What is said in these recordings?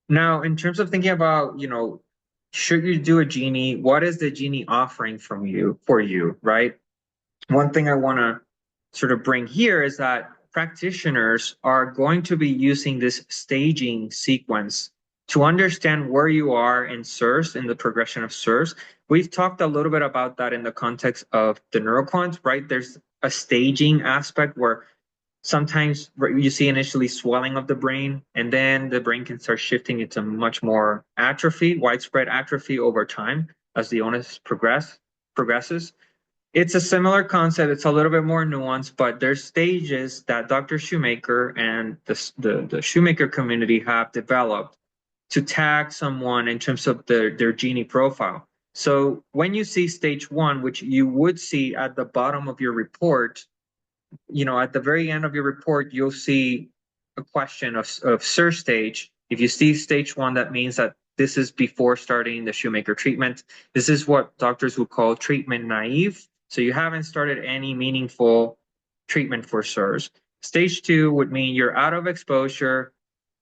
Now, in terms of thinking about, should you do a Genie? What is the Genie offering from you for you, right? One thing I want to sort of bring here is that practitioners are going to be using this staging sequence to understand where you are in CIRS, in the progression of CIRS. We've talked a little bit about that in the context of the neuroquant, right? There's a staging aspect where sometimes you see initially swelling of the brain, and then the brain can start shifting into much more atrophy, widespread atrophy over time as the illness progresses. It's a similar concept. It's a little bit more nuanced, but there's stages that Dr. Shoemaker and the Shoemaker community have developed to tag someone in terms of their Genie profile. So when you see stage one, which you would see at the bottom of your report, at the very end of your report, you'll see a question of CIRS stage. If you see stage one, that means that this is before starting the Shoemaker treatment. This is what doctors would call treatment naive. So you haven't started any meaningful treatment for CIRS. Stage two would mean you're out of exposure.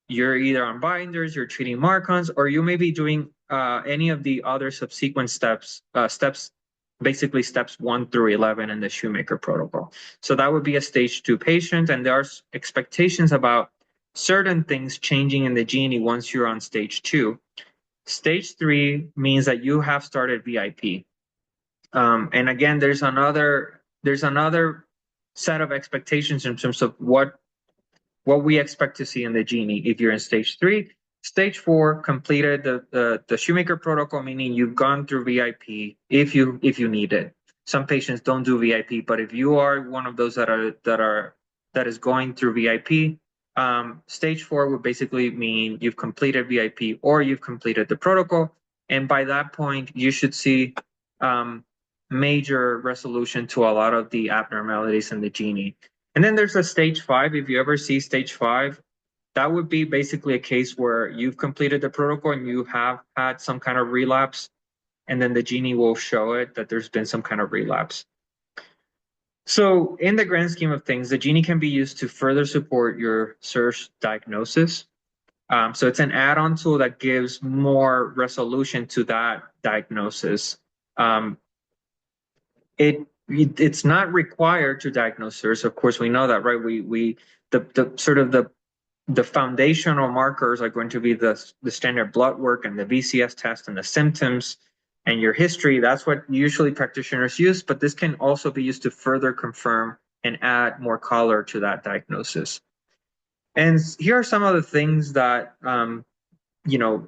You're either on binders, you're treating Marcons, or you may be doing any of the other subsequent steps, basically steps 1 through 11 in the Shoemaker protocol. So that would be a stage two patient, and there are expectations about certain things changing in the Genie once you're on stage two. Stage three means that you have started VIP. And again, there's another set of expectations in terms of what we expect to see in the Genie if you're in stage three. Stage four completed the Shoemaker protocol, meaning you've gone through VIP if you need it. Some patients don't do VIP, but if you are one of those that is going through VIP, stage four would basically mean you've completed VIP or you've completed the protocol, and by that point you should see major resolution to a lot of the abnormalities in the Genie. And then there's a stage five. If you ever see stage five, that would be basically a case where you've completed the protocol and you have had some kind of relapse, and then the Genie will show it that there's been some kind of relapse. So, in the grand scheme of things, the Genie can be used to further support your CIRS diagnosis. So, it's an add on tool that gives more resolution to that diagnosis. Um, it's not required to diagnose CIRS. Of course, we know that, right? The sort of the foundational markers are going to be the standard blood work and the VCS test and the symptoms and your history. That's what usually practitioners use, but this can also be used to further confirm and add more color to that diagnosis. And here are some of the things that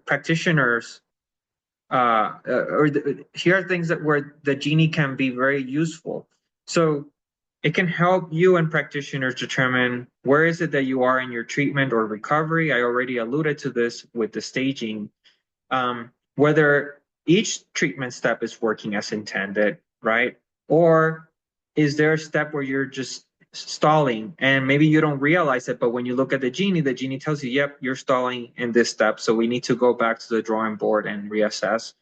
practitioners here are things that where the Genie can be very useful. So it can help you and practitioners determine where is it that you are in your treatment or recovery. I already alluded to this with the staging. Whether each treatment step is working as intended, right? Or is there a step where you're just stalling and maybe you don't realize it, but when you look at the Genie tells you, yep, you're stalling in this step. So we need to go back to the drawing board and reassess.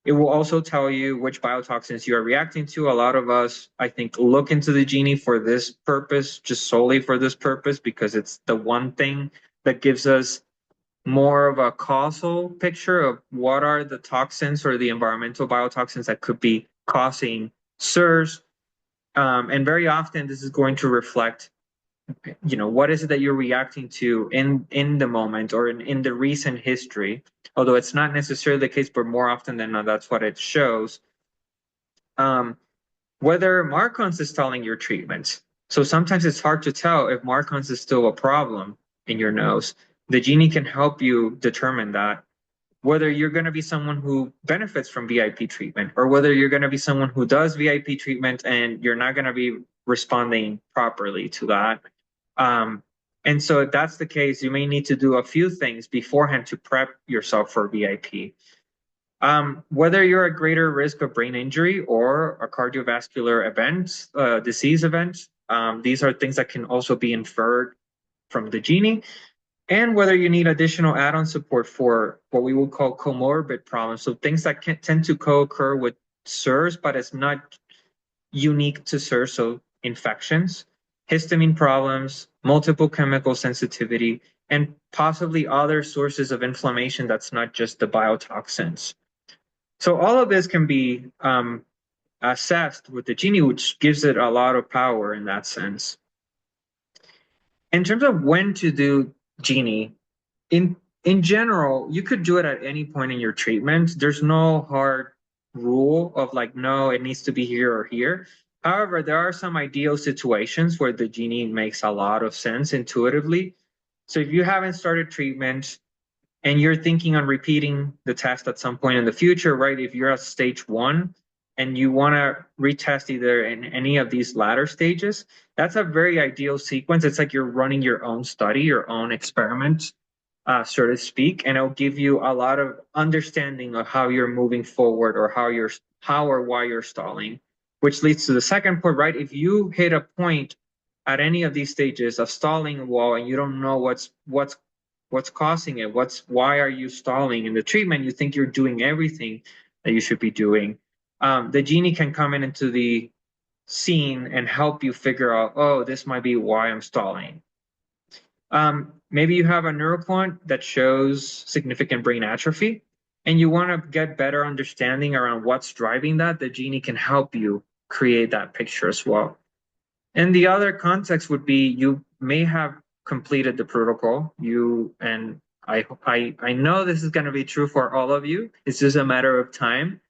It will also tell you which biotoxins you are reacting to. A lot of us, I think, look into the Genie for this purpose, just solely for this purpose, because it's the one thing that gives us more of a causal picture of what are the toxins or the environmental biotoxins that could be causing CIRS. And very often this is going to reflect, what is it that you're reacting to in the moment or in the recent history, although it's not necessarily the case, but more often than not, that's what it shows. Whether Marcons is telling your treatment. So sometimes it's hard to tell if Marcons is still a problem in your nose. The Genie can help you determine that. Whether you're going to be someone who benefits from VIP treatment or whether you're going to be someone who does VIP treatment and you're not going to be responding properly to that. And so if that's the case, you may need to do a few things beforehand to prep yourself for VIP. Whether you're at greater risk of brain injury or a cardiovascular event, disease event, these are things that can also be inferred from the Genie. And whether you need additional add-on support for what we would call comorbid problems. So things that can tend to co-occur with CIRS, but it's not unique to CIRS. So infections, histamine problems, multiple chemical sensitivity, and possibly other sources of inflammation that's not just the biotoxins. So all of this can be assessed with the GENIE, which gives it a lot of power in that sense. In terms of when to do GENIE, in general, you could do it at any point in your treatment. There's no hard rule of like, no, it needs to be here or here. However, there are some ideal situations where the GENIE makes a lot of sense intuitively. So if you haven't started treatment and you're thinking on repeating the test at some point in the future, right? If you're at stage 1 and you want to retest either in any of these latter stages, that's a very ideal sequence. It's like you're running your own study, your own experiment, so to speak, and it'll give you a lot of understanding of how you're moving forward or how or why you're stalling, which leads to the second point, right? If you hit a point at any of these stages of stalling a wall and you don't know what's causing it, why are you stalling in the treatment, you think you're doing everything that you should be doing, the GENIE can come into the scene and help you figure out, oh, this might be why I'm stalling. Maybe you have a neuroquant that shows significant brain atrophy and you want to get better understanding around what's driving that. The GENIE can help you create that picture as well. And the other context would be you may have completed the protocol. I know this is going to be true for all of you. It's just a matter of time.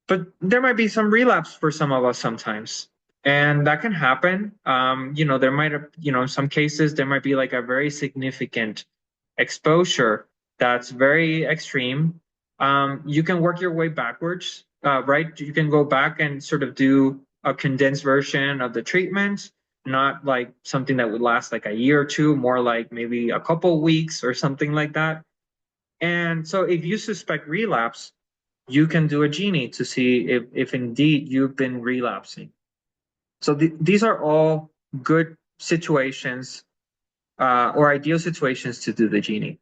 But there might be some relapse for some of us sometimes. And that can happen. There might have, in some cases, there might be like a very significant exposure that's very extreme. You can work your way backwards, right? You can go back and sort of do a condensed version of the treatment, not like something that would last like a year or two, more like maybe a couple weeks or something like that. And so if you suspect relapse, you can do a GENIE to see if indeed you've been relapsing. So these are all good situations or ideal situations to do the GENIE.